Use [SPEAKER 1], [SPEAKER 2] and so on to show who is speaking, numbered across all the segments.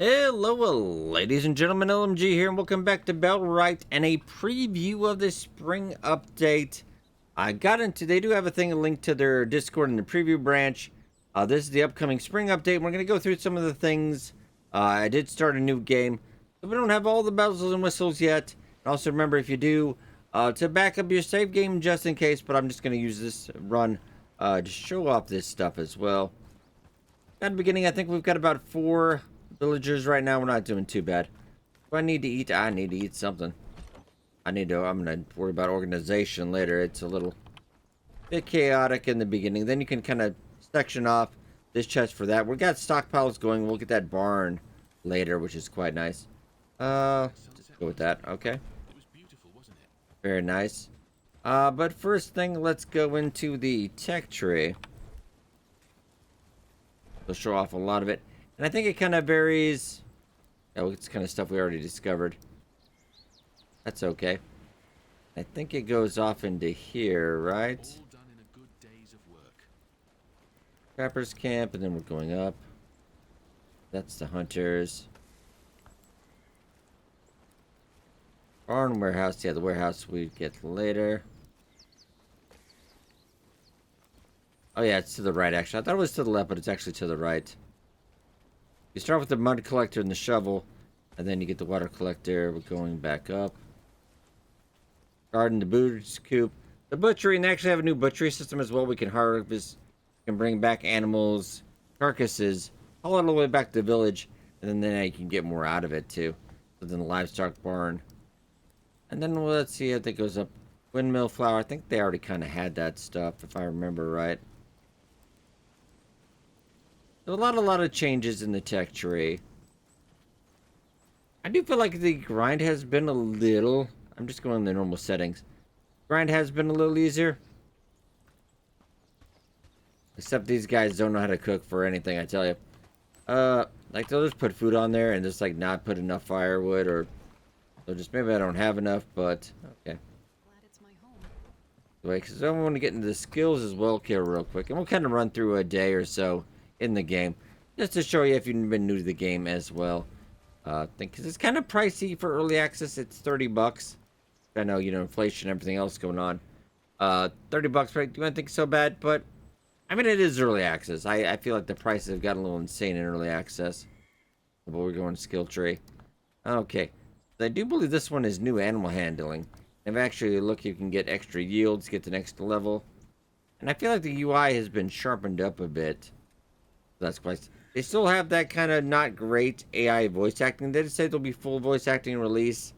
[SPEAKER 1] Hello, ladies and gentlemen, LMG here, and welcome back to Bellwright and a preview of the spring update. They do have a thing, a link to their Discord in the preview branch. This is the upcoming spring update. We're going to go through some of the things. I did start a new game, so we don't have all the bells and whistles yet. And also remember, if you do, to back up your save game just in case, but I'm just going to use this run to show off this stuff as well. At the beginning, I think we've got about 4 villagers right now. We're not doing too bad. Do I need to eat? I need to eat something. I'm gonna worry about organization later. It's a little bit chaotic in the beginning. Then you can kind of section off this chest for that. We got stockpiles going. We'll get that barn later, which is quite nice. Just go with that. Okay.
[SPEAKER 2] It was beautiful, wasn't it?
[SPEAKER 1] Very nice. But first thing, let's go into the tech tree. We'll show off a lot of it. And I think it kind of varies. Oh, it's kind of stuff we already discovered. That's okay. I think it goes off into here, right?
[SPEAKER 2] All done in a good days of work.
[SPEAKER 1] Trappers camp, and then we're going up. That's the hunters. Barn warehouse. Yeah, the warehouse we get later. Oh yeah, it's to the right actually. I thought it was to the left, but it's actually to the right. You start with the mud collector and the shovel, and then you get the water collector. We're going back up. Garden, the butcher's coop, the butchery, and they actually have a new butchery system as well. We can harvest, can bring back animals, carcasses, haul it all the way back to the village, and then you can get more out of it too. So then the livestock barn. And then let's see if it goes up. Windmill flour. I think they already kind of had that stuff, if I remember right. So a lot of changes in the tech tree. I do feel like the grind has been a little... I'm just going in the normal settings. Grind has been a little easier. Except these guys don't know how to cook for anything, I tell you. Like they'll just put food on there and just like not put enough firewood, or they'll just, maybe I don't have enough, but okay.
[SPEAKER 3] Glad it's my home.
[SPEAKER 1] Wait, because I want to get into the skills as well here real quick, and we'll kind of run through a day or so in the game, just to show you if you've been new to the game as well. Because it's kind of pricey for early access. It's 30 bucks. I know, you know, inflation and everything else going on. 30 bucks, right? Do you think so bad? But I mean, it is early access. I feel like the prices have gotten a little insane in early access. But we're going skill tree. Okay. I do believe this one is new animal handling. If actually look, you can get extra yields, get the next level. And I feel like the UI has been sharpened up a bit. That's quite... They still have that kind of not great AI voice acting. They did say there'll be full voice acting release.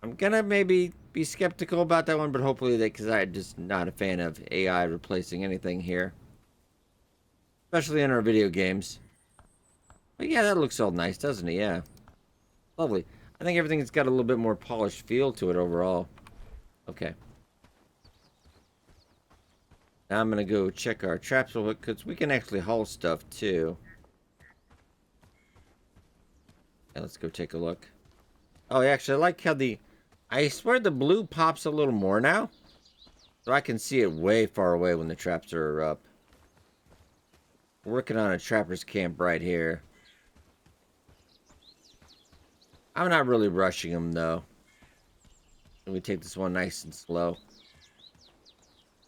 [SPEAKER 1] I'm gonna maybe be skeptical about that one, but hopefully because I'm just not a fan of AI replacing anything here. Especially in our video games. But yeah, that looks all nice, doesn't it? Yeah. Lovely. I think everything's got a little bit more polished feel to it overall. Okay. Now I'm going to go check our traps real quick, because we can actually haul stuff too. Yeah, let's go take a look. Oh, actually, I like how I swear the blue pops a little more now. So I can see it way far away when the traps are up. We're working on a trapper's camp right here. I'm not really rushing them, though. Let me take this one nice and slow.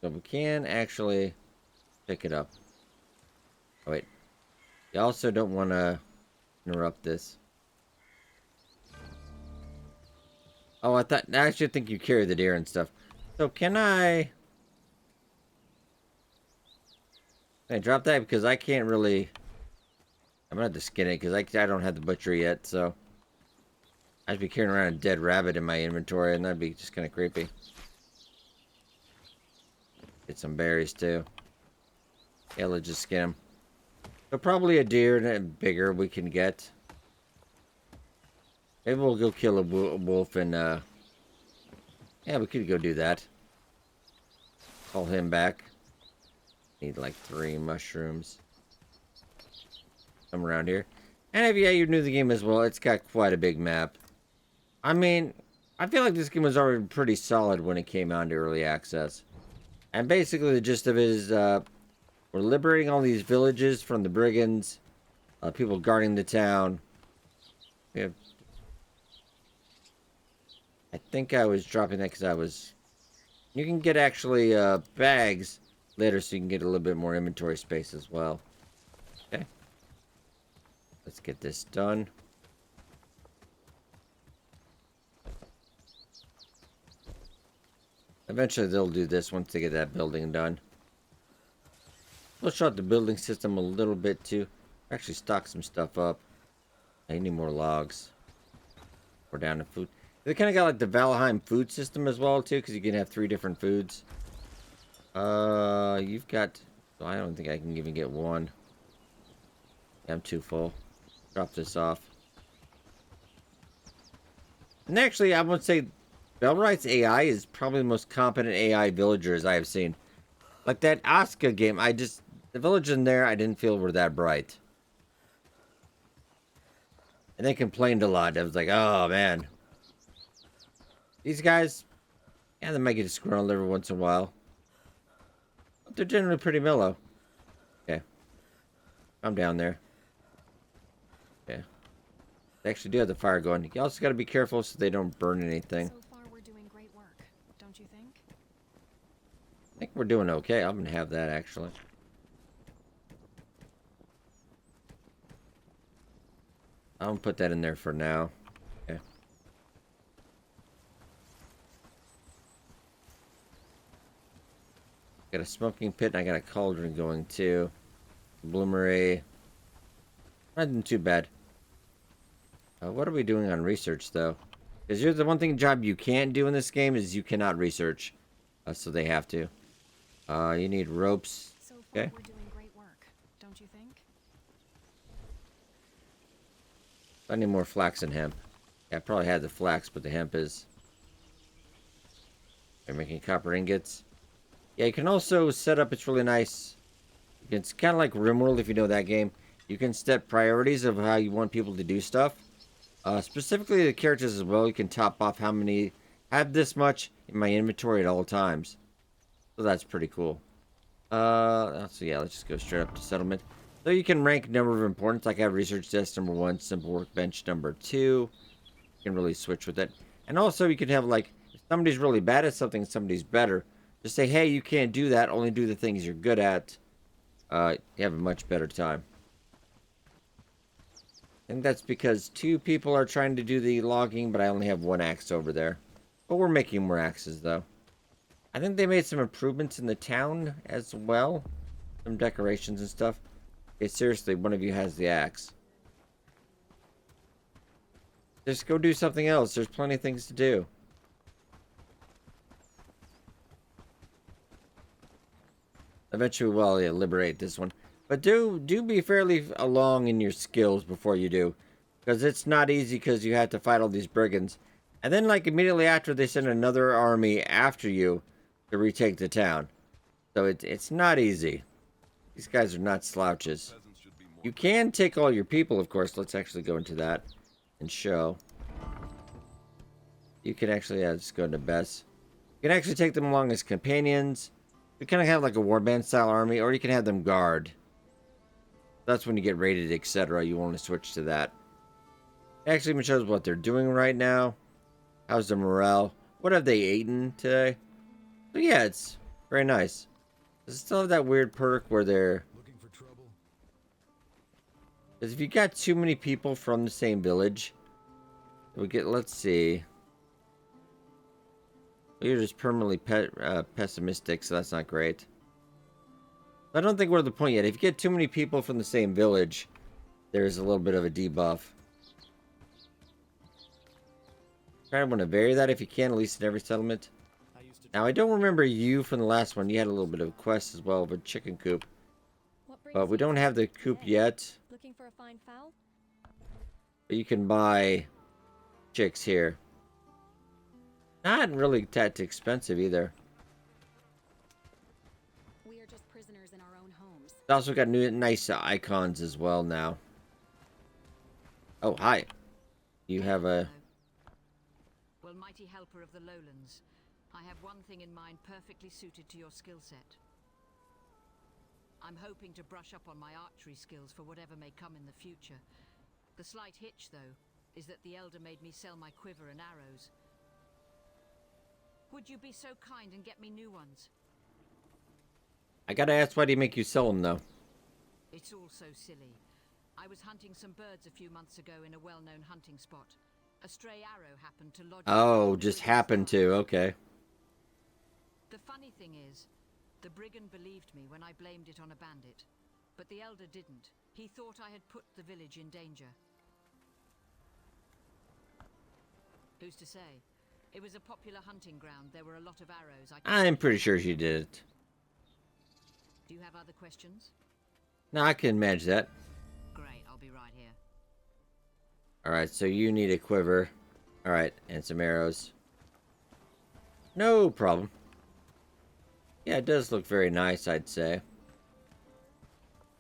[SPEAKER 1] So we can actually pick it up. Oh, wait. You also don't want to interrupt this. Oh, I actually think you carry the deer and stuff. So can I drop that? Because I can't really... I'm going to have to skin it because I don't have the butchery yet, so... I'd be carrying around a dead rabbit in my inventory, and that'd be just kind of creepy. Get some berries, too. Yeah, let's just skin them. So probably a deer and a bigger we can get. Maybe we'll go kill a wolf and, yeah, we could go do that. Call him back. Need like 3 mushrooms. Come around here. And if you're new to the game as well, it's got quite a big map. I mean, I feel like this game was already pretty solid when it came out into early access. And basically the gist of it is, we're liberating all these villages from the brigands. People guarding the town. We have... I think I was dropping that because I was... You can get actually bags later so you can get a little bit more inventory space as well. Okay. Let's get this done. Eventually they'll do this once they get that building done. We'll shut the building system a little bit too. Actually stock some stuff up. I need more logs. We're down to food. They kind of got like the Valheim food system as well too, because you can have 3 different foods. You've got... Oh, I don't think I can even get one. I'm too full. Drop this off. And actually, I would say Bellwright's AI is probably the most competent AI villagers I have seen. Like that Asuka game, the villagers in there I didn't feel were that bright. And they complained a lot. I was like, oh man. These guys, yeah, they might get disgruntled every once in a while. But they're generally pretty mellow. Okay. I'm down there. Okay. They actually do have the fire going. You also got to be careful so they don't burn anything.
[SPEAKER 3] So far, we're doing great work, don't you think?
[SPEAKER 1] I think we're doing okay. I'm gonna have that actually. I'm gonna put that in there for now. Okay. Got a smoking pit and I got a cauldron going too. Bloomery. Not doing too bad. What are we doing on research though? Because here's the one thing job you can't do in this game is you cannot research. So they have to. You need ropes.
[SPEAKER 3] So far,
[SPEAKER 1] Okay.
[SPEAKER 3] we're doing great work, don't you think?
[SPEAKER 1] I need more flax and hemp. Yeah, I probably had the flax, but the hemp is... They're making copper ingots. Yeah, you can also set up, it's really nice. It's kind of like RimWorld if you know that game. You can set priorities of how you want people to do stuff. Specifically the characters as well. You can top off how many... have this much in my inventory at all times. So that's pretty cool. So yeah, let's just go straight up to settlement. So you can rank number of importance. Like I have research desk number 1, simple workbench number 2. You can really switch with it. And also you can have like, if somebody's really bad at something, somebody's better. Just say, hey, you can't do that. Only do the things you're good at. You have a much better time. I think that's because 2 people are trying to do the logging, but I only have 1 axe over there. But we're making more axes, though. I think they made some improvements in the town as well. Some decorations and stuff. Okay, seriously, one of you has the axe. Just go do something else. There's plenty of things to do. Eventually, well, yeah, liberate this one. But do be fairly along in your skills before you do. Because it's not easy because you have to fight all these brigands. And then, like, immediately after, they send another army after you to retake the town. So it's not easy. These guys are not slouches. You can take all your people, of course. Let's actually go into that and show. You can actually, yeah, just go into Bess. You can actually take them along as companions. You kind of have like a warband style army, or you can have them guard. That's when you get raided, etc. You want to switch to that. It actually even shows what they're doing right now. How's their morale? What have they eaten today? But yeah, it's very nice. Does it still have that weird perk where they're...
[SPEAKER 4] Looking for trouble?
[SPEAKER 1] Because if you got too many people from the same village, we get, let's see. You're just permanently pessimistic, so that's not great. I don't think we're at the point yet. If you get too many people from the same village, there's a little bit of a debuff. Kind of want to vary that if you can, at least in every settlement. Now, I don't remember you from the last one. You had a little bit of a quest as well of a chicken coop. But we don't have the coop yet.
[SPEAKER 3] Looking for a fine fowl?
[SPEAKER 1] But you can buy chicks here. Not really that expensive either.
[SPEAKER 3] We are just prisoners in our own homes.
[SPEAKER 1] It's also got new nice icons as well now. Oh, hi. You have a...
[SPEAKER 5] Well, mighty helper of the lowlands, I have one thing in mind perfectly suited to your skill set. I'm hoping to brush up on my archery skills for whatever may come in the future. The slight hitch, though, is that the Elder made me sell my quiver and arrows. Would you be so kind and get me new ones?
[SPEAKER 1] I gotta ask, why do you make you sell them, though?
[SPEAKER 5] It's all so silly. I was hunting some birds a few months ago in a well-known hunting spot. A stray arrow happened to lodge...
[SPEAKER 1] Oh, just happened to. Okay.
[SPEAKER 5] The funny thing is, the brigand believed me when I blamed it on a bandit. But the Elder didn't. He thought I had put the village in danger. Who's to say? It was a popular hunting ground. There were a lot of arrows.
[SPEAKER 1] I'm pretty sure she did it.
[SPEAKER 5] Do you have other questions?
[SPEAKER 1] No, I can manage that.
[SPEAKER 5] Great, I'll be right here.
[SPEAKER 1] Alright, so you need a quiver. Alright, and some arrows. No problem. Yeah, it does look very nice, I'd say.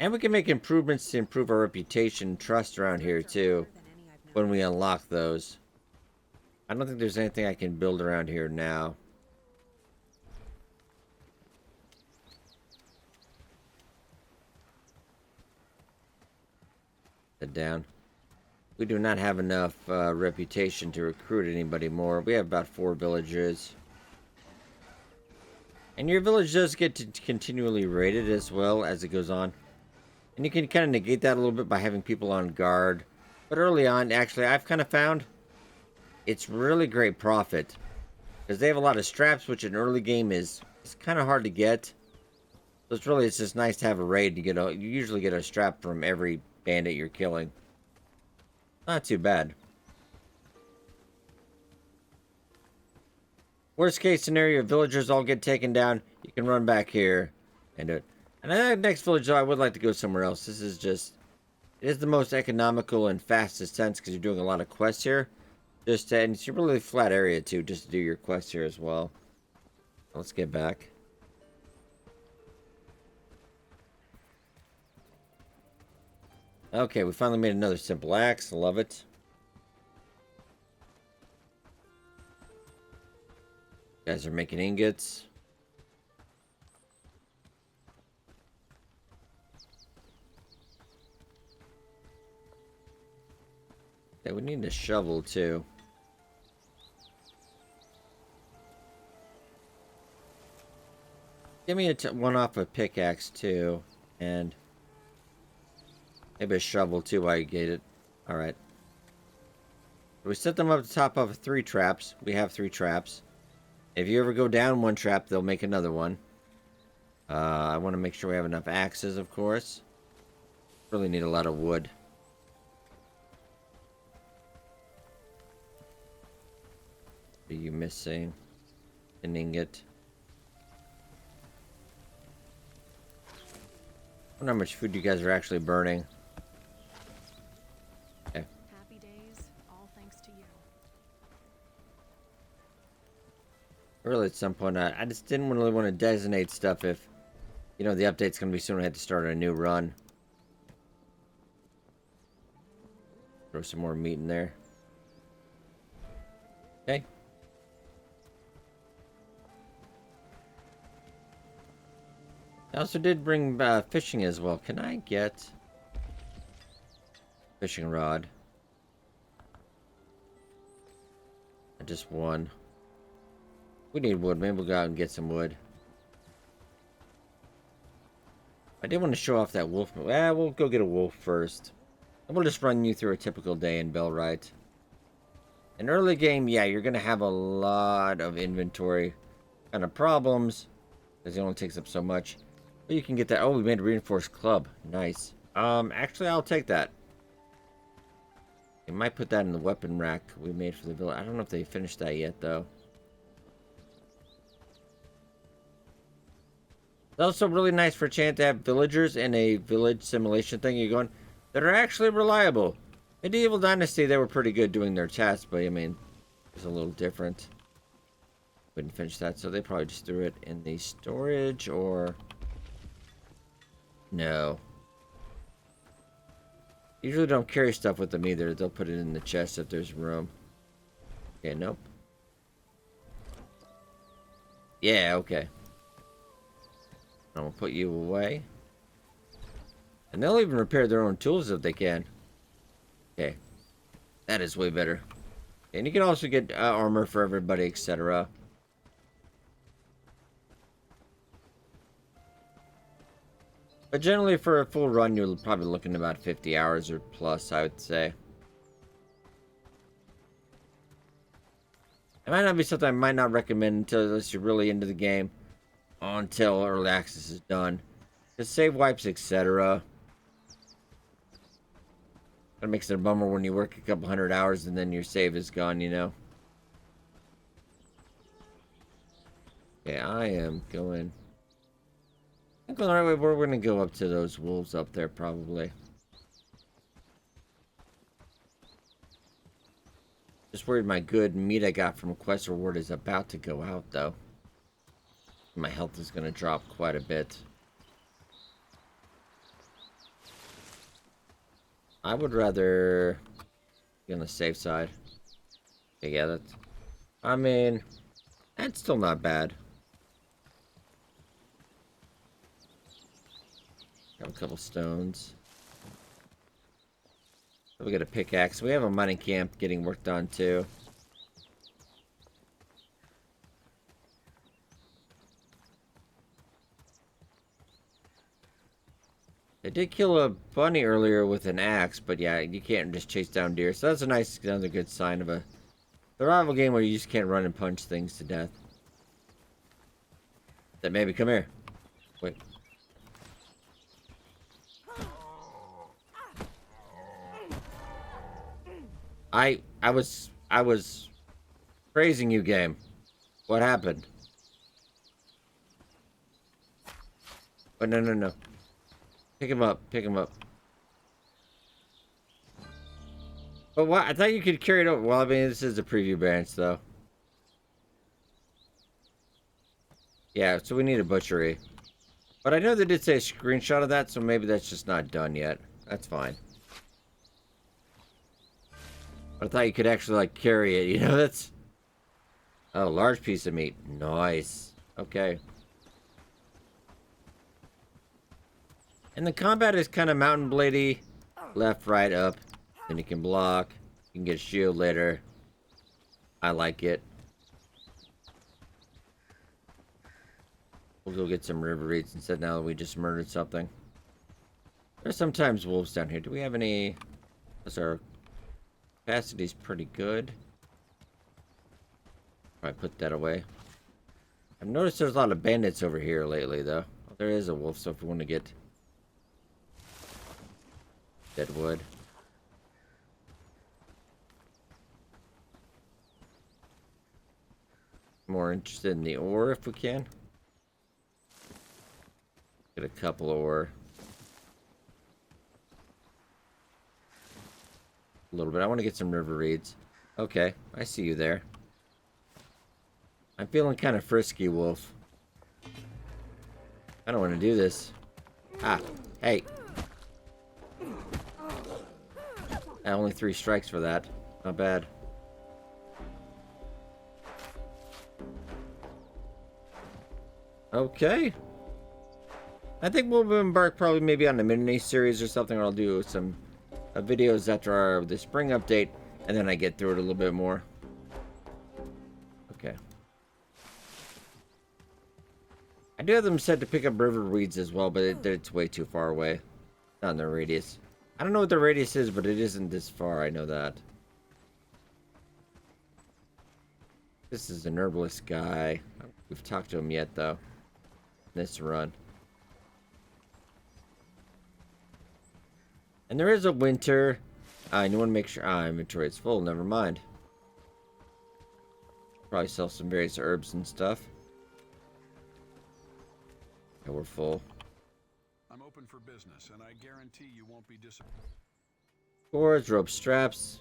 [SPEAKER 1] And we can make improvements to improve our reputation and trust around here, too, when we unlock those. I don't think there's anything I can build around here now. Sit down. We do not have enough reputation to recruit anybody more. We have about 4 villagers. And your village does get to continually raided as well as it goes on. And you can kind of negate that a little bit by having people on guard. But early on, actually, I've kind of found it's really great profit. Because they have a lot of straps, which in early game is kind of hard to get. So it's just nice to have a raid. You usually get a strap from every bandit you're killing. Not too bad. Worst case scenario, villagers all get taken down. You can run back here and do it. And I think next village, though, I would like to go somewhere else. This is just... It is the most economical and fastest sense because you're doing a lot of quests here. And it's a really flat area, too, just to do your quests here as well. Let's get back. Okay, we finally made another simple axe. Love it. You guys are making ingots. Okay, we need a shovel too. Give me one off a pickaxe too, and maybe a shovel too while you get it. Alright. We set them up at the top of 3 traps. We have 3 traps. If you ever go down one trap, they'll make another one. I want to make sure we have enough axes, of course. Really need a lot of wood. What are you missing? An ingot. I wonder how much food you guys are actually burning. Okay.
[SPEAKER 3] Happy days, all thanks to you.
[SPEAKER 1] Really, at some point, I just didn't really want to designate stuff if, you know, the update's going to be soon. I had to start a new run. Throw some more meat in there. Okay. I also did bring fishing as well. Can I get fishing rod? Just one. We need wood. Maybe we'll go out and get some wood. I did want to show off that wolf. Well, we'll go get a wolf first. And we'll just run you through a typical day in Bellwright. In early game, yeah, you're going to have a lot of inventory kind of problems. Because it only takes up so much. But you can get that. Oh, we made a reinforced club. Nice. Actually, I'll take that. I might put that in the weapon rack we made for the village. I don't know if they finished that yet, though. It's also really nice for a chance to have villagers in a village simulation thing you're going that are actually reliable. Medieval Dynasty, they were pretty good doing their tasks, but I mean, it's a little different. Couldn't finish that, so they probably just threw it in the storage or... No. Usually don't carry stuff with them either. They'll put it in the chest if there's room. Okay, nope. Yeah, okay. I'm gonna put you away. And they'll even repair their own tools if they can. Okay. That is way better. And you can also get armor for everybody, etc. But generally for a full run, you're probably looking at about 50 hours or plus, I would say. It might not be something I might not recommend unless you're really into the game. Until early access is done. Just save wipes, etc. That makes it a bummer when you work a couple hundred hours and then your save is gone, you know. Okay, I am going... I'm going the right way. We're going to go up to those wolves up there, probably. Just worried my good meat I got from quest reward is about to go out, though. My health is going to drop quite a bit. I would rather be on the safe side. Okay, yeah, that's... I mean, that's still not bad. Got a couple stones. We got a pickaxe. We have a mining camp getting work done too. I did kill a bunny earlier with an axe, but yeah, you can't just chase down deer. So that's another good sign of a survival game where you just can't run and punch things to death. That maybe come here. Wait. I was praising you, game. What happened? Oh, no. Pick him up, pick him up. But what? I thought you could carry it over. Well, I mean, this is a preview branch, though. Yeah, so we need a butchery. But I know they did say a screenshot of that, so maybe that's just not done yet. That's fine. I thought you could actually, like, carry it, you know, that's... Oh, large piece of meat. Nice. Okay. And the combat is kind of mountain bladey. Left, right, up. Then you can block. You can get a shield later. I like it. We'll go get some river reeds instead now that we just murdered something. There's sometimes wolves down here. Do we have any... What's our... Capacity's pretty good. Probably put that away. I've noticed there's a lot of bandits over here lately, though. Oh, there is a wolf, so if we want to get dead wood. More interested in the ore if we can. Get a couple of ore. A little bit. I want to get some river reeds. Okay, I see you there. I'm feeling kind of frisky, wolf. I don't want to do this. Ah, hey. Only 3 strikes for that. Not bad. Okay. I think we'll embark probably maybe on a mini series or something, or I'll do some videos after the spring update, and then I get through it a little bit more. Okay. I do have them set to pick up river weeds as well, but it's way too far away. Not in their radius. I don't know what the radius is, but it isn't this far, I know that. This is an herbalist guy. We've talked to him yet, though. This run. And there is a winter. I want to make sure... inventory is full. Never mind. Probably sell some various herbs and stuff. Yeah, we're full.
[SPEAKER 4] I'm open for business, and I guarantee you won't be disappointed.
[SPEAKER 1] Cords, rope straps.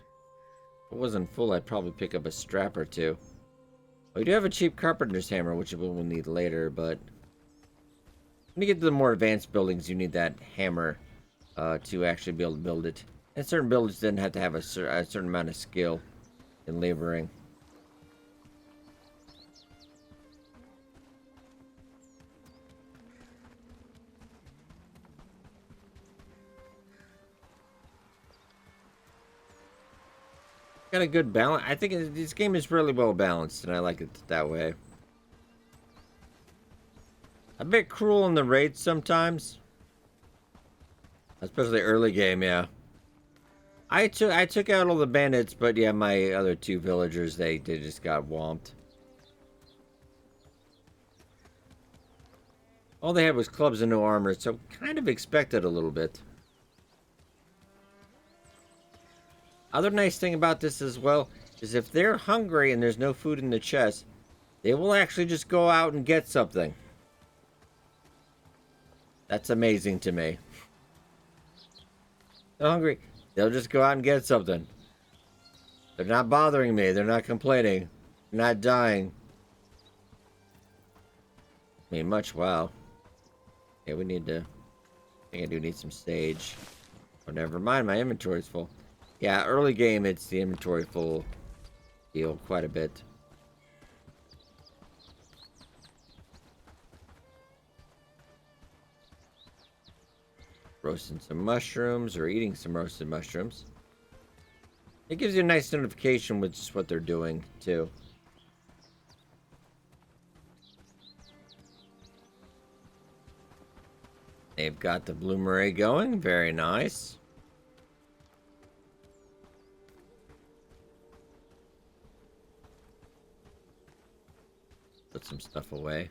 [SPEAKER 1] If it wasn't full, I'd probably pick up a strap or two. We do have a cheap carpenter's hammer, which we'll need later, but... When you get to the more advanced buildings, you need that hammer to actually be able to build it. And certain buildings didn't have to have a certain amount of skill in laboring. Got a good balance. I think this game is really well balanced, and I like it that way. A bit cruel in the raids sometimes. Especially early game, yeah. I took out all the bandits, but yeah, my other two villagers, they just got whomped. All they had was clubs and no armor, so kind of expected a little bit. Other nice thing about this as well is if they're hungry and there's no food in the chest, they will actually just go out and get something. That's amazing to me. They're hungry. They'll just go out and get something. They're not bothering me. They're not complaining. They're not dying. I mean, much. Wow. Okay, we need to... I think I do need some sage. Oh, never mind. My inventory's full. Yeah, early game, it's the inventory full deal quite a bit. Roasting some mushrooms or eating some roasted mushrooms. It gives you a nice notification with just what they're doing, too. They've got the bloomery going. Very nice. Put some stuff away.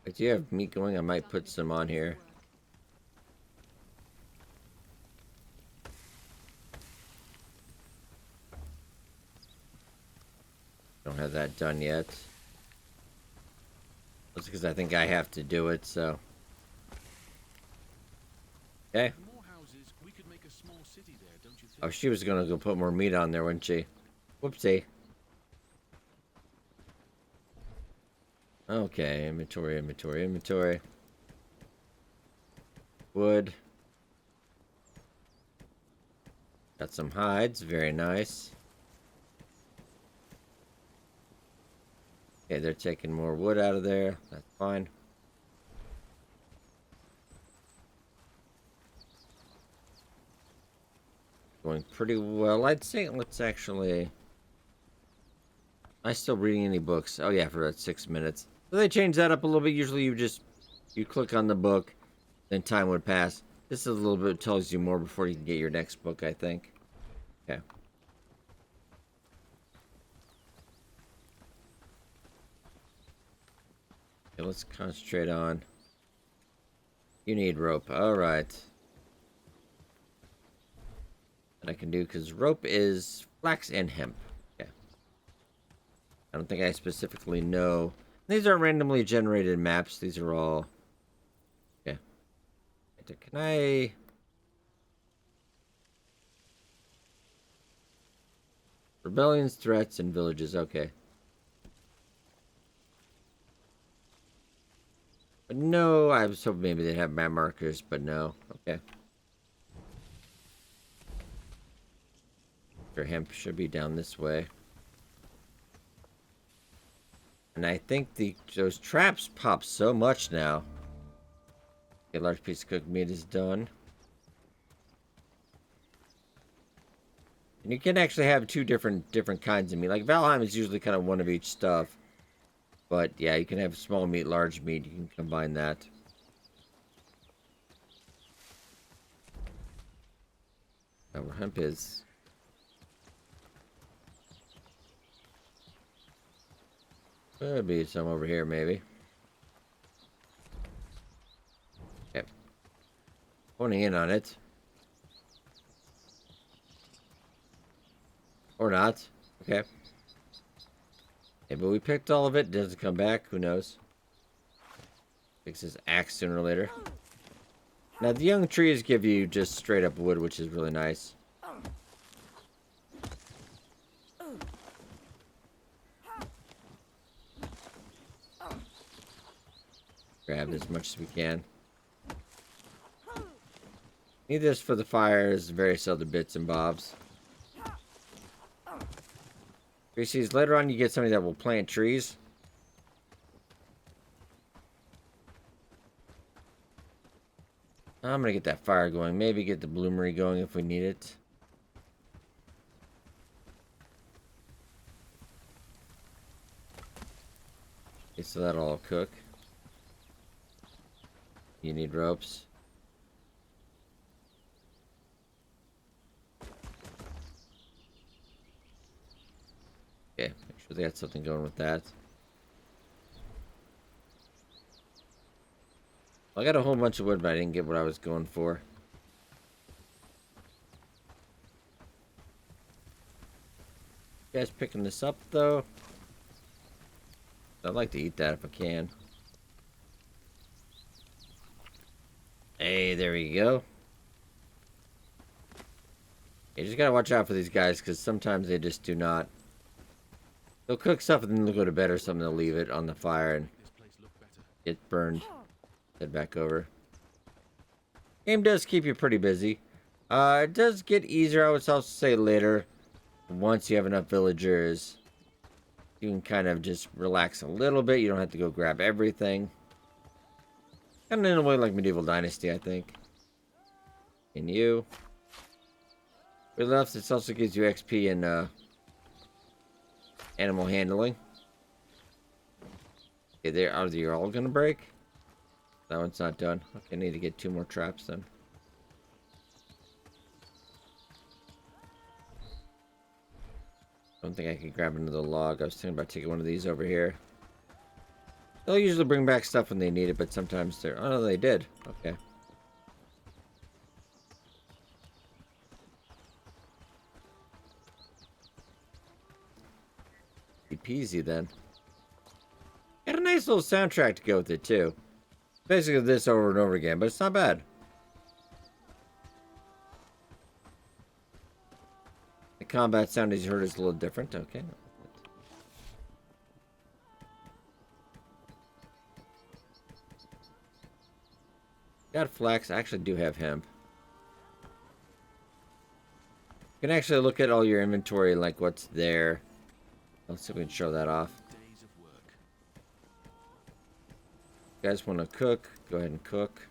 [SPEAKER 1] Wait, do you have meat going? I might put some on here. Don't have that done yet. That's because I think I have to do it, so. Okay.
[SPEAKER 2] More houses, we could make a small city there, don't you think?
[SPEAKER 1] Oh, she was gonna go put more meat on there, wasn't she? Whoopsie. Okay, inventory, inventory, inventory. Wood. Got some hides, very nice. Okay, they're taking more wood out of there. That's fine. Going pretty well, I'd say. Let's actually... Am I still reading any books? Oh yeah, for about 6 minutes. So they changed that up a little bit. Usually you click on the book, then time would pass. This is a little bit, tells you more before you can get your next book, I think. Okay. Okay, let's concentrate on... You need rope. Alright. That I can do, because rope is flax and hemp. Okay. I don't think I specifically know. These aren't randomly generated maps. These are all... Yeah. Can I... Rebellions, threats, and villages. Okay. But no, I was hoping maybe they'd have map markers, but no. Okay. Your hemp should be down this way. And I think those traps pop so much now. A large piece of cooked meat is done. And you can actually have two different kinds of meat. Like Valheim is usually kind of one of each stuff. But yeah, you can have small meat, large meat. You can combine that. Now where hemp is. There'll be some over here, maybe. Okay. Pointing in on it. Or not. Okay. Yeah, but we picked all of it. Does it come back? Who knows? Fix his axe sooner or later. Now, the young trees give you just straight up wood, which is really nice. Grab as much as we can. Need this for the fires, various other bits and bobs. Species, later on you get somebody that will plant trees. I'm gonna get that fire going. Maybe get the bloomery going if we need it. Okay, so that'll all cook. You need ropes. Okay, make sure they got something going with that. I got a whole bunch of wood, but I didn't get what I was going for. You guys picking this up, though? I'd like to eat that if I can. Hey, there we go. You just gotta watch out for these guys, because sometimes they just do not. They'll cook stuff and then they'll go to bed or something. They'll leave it on the fire and
[SPEAKER 2] This place look better.
[SPEAKER 1] get burned. Head back over. Game does keep you pretty busy. It does get easier, I would also say, later. Once you have enough villagers, you can kind of just relax a little bit. You don't have to go grab everything. Kind of in a way like Medieval Dynasty, I think. And you. We left, this also gives you XP in animal handling. Okay, are they all gonna break? That one's not done. Okay, I need to get 2 more traps then. I don't think I can grab another log. I was thinking about taking one of these over here. They'll usually bring back stuff when they need it, but sometimes they're... Oh, no, they did. Okay. Easy peasy then. Got a nice little soundtrack to go with it too. Basically this over and over again, but it's not bad. The combat sound as you heard is a little different. Okay. Got flax. I actually do have hemp. You can actually look at all your inventory, like what's there. Let's see if we can show that off.
[SPEAKER 2] Days of work.
[SPEAKER 1] You guys want to cook? Go ahead and cook.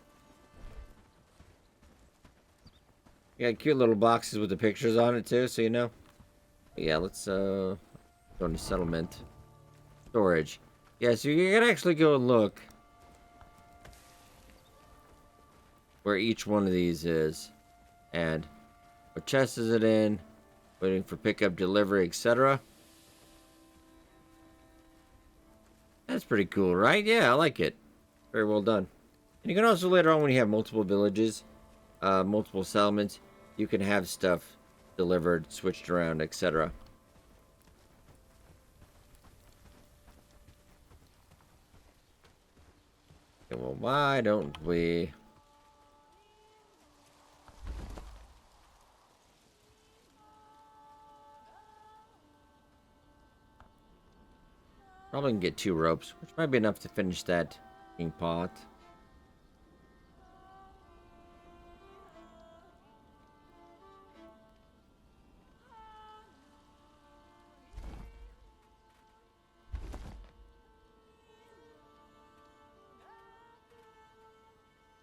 [SPEAKER 1] You got cute little boxes with the pictures on it too, so you know. Yeah, let's go into settlement. Storage. Yeah, so you can actually go and look where each one of these is. And what chest is it in? Waiting for pickup, delivery, etc. That's pretty cool, right? Yeah, I like it. Very well done. And you can also later on, when you have multiple villages, multiple settlements, you can have stuff delivered, switched around, etc. Okay, well, why don't we... Probably can get 2 ropes, which might be enough to finish that king pot.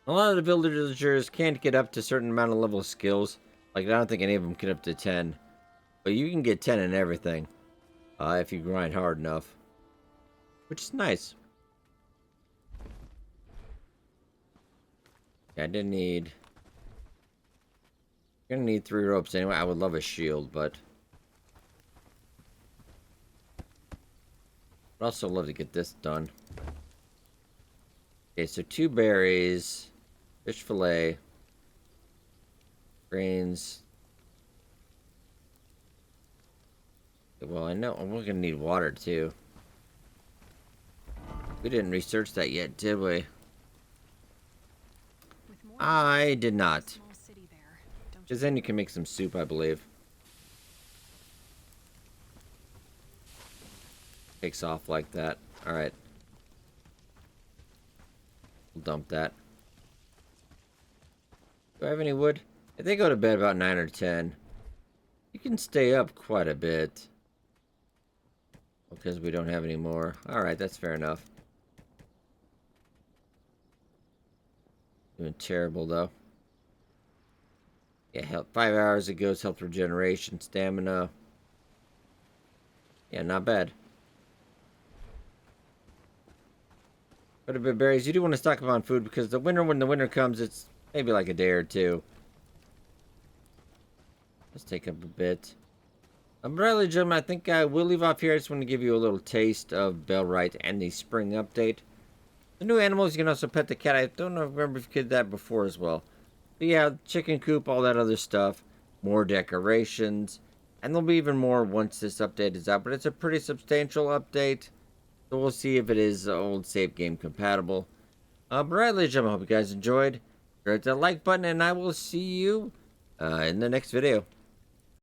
[SPEAKER 1] A lot of the villagers can't get up to a certain amount of level of skills. Like, I don't think any of them get up to 10. But you can get 10 in everything. If you grind hard enough. Which is nice. Yeah, I didn't need... You're gonna need 3 ropes anyway. I would love a shield, but... I'd also love to get this done. Okay, so 2 berries... Fish fillet... Grains... Well, I know we're gonna need water, too. We didn't research that yet, did we?
[SPEAKER 3] With more
[SPEAKER 1] I did not.
[SPEAKER 3] small city there, don't you?
[SPEAKER 1] Because then you can make some soup, I believe. Takes off like that. Alright. We'll dump that. Do I have any wood? If they go to bed about 9 or 10, you can stay up quite a bit. Because we don't have any more. Alright, that's fair enough. Doing terrible, though. Yeah, health, 5 hours it goes, health regeneration, stamina. Yeah, not bad. But a bit berries, you do want to stock up on food because when the winter comes, it's maybe like a day or two. Let's take up a bit. But really, gentlemen, I think we'll leave off here. I just want to give you a little taste of Bellwright and the spring update. The new animals, you can also pet the cat. I don't know, remember if you did that before as well. But yeah, chicken coop, all that other stuff. More decorations. And there'll be even more once this update is out. But it's a pretty substantial update. So we'll see if it is old save game compatible. But right, ladies and gentlemen, I hope you guys enjoyed. Hit that like button, and I will see you in the next video.